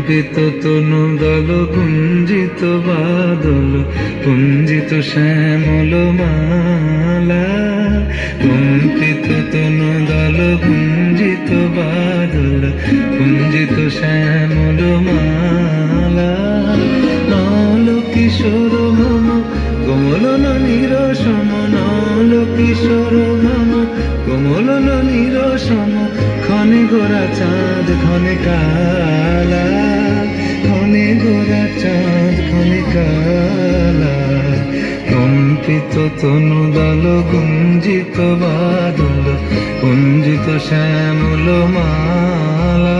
কম্পিত তনু দল কুঞ্জিত বাদল কুঞ্জিত শ্যামল মালা, কম্পিত তনু দল কুঞ্জিত বাদল কুঞ্জিত শ্যামল মালা। নল কিশোর মম কোমল ননীর সম, নল কিশোর মম কোমল ননীর সম, ক্ষণে গোরা চাঁদ ক্ষণে কালা, ক্ষণে গোরা চাঁদ ক্ষণে কালা। কম্পিত তনু দল গুঞ্জিত বাদল কুঞ্জিত শ্যামল মালা।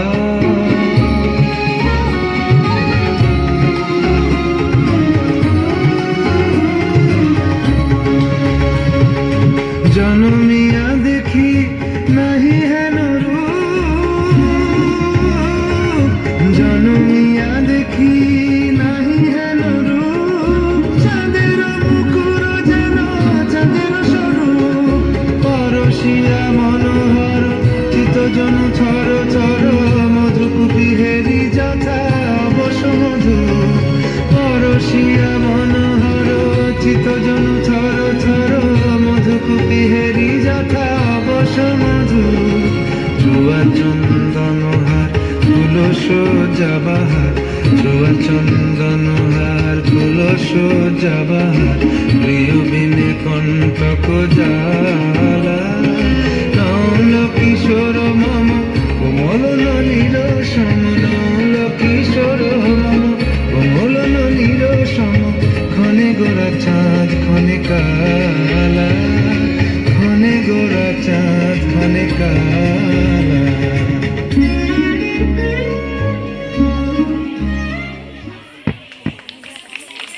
জনমিয়া দেখি নাহি হেন রূপ, জনমিয়া দেখি নাহি হেন রূপ, চাঁদের মুকুর যেন চাঁদের স্বরূপ, পরশিয়া মনোহর চিত্তজন থর থর, মধুকুপি হেরি যথা অবশ মধু, পরশিয়া মনোহর চিত্তজন থর থর, মধুকুপি হেরি যথা অবশ মধু। চুয়া চন্দন হার ফুল সোজা বাহার, চুয়া চন্দন হার ফুল সোজা বাহার, প্রিয় বিনে কণ্টক জ্বালা। নল কিশোর মম কোমল ননী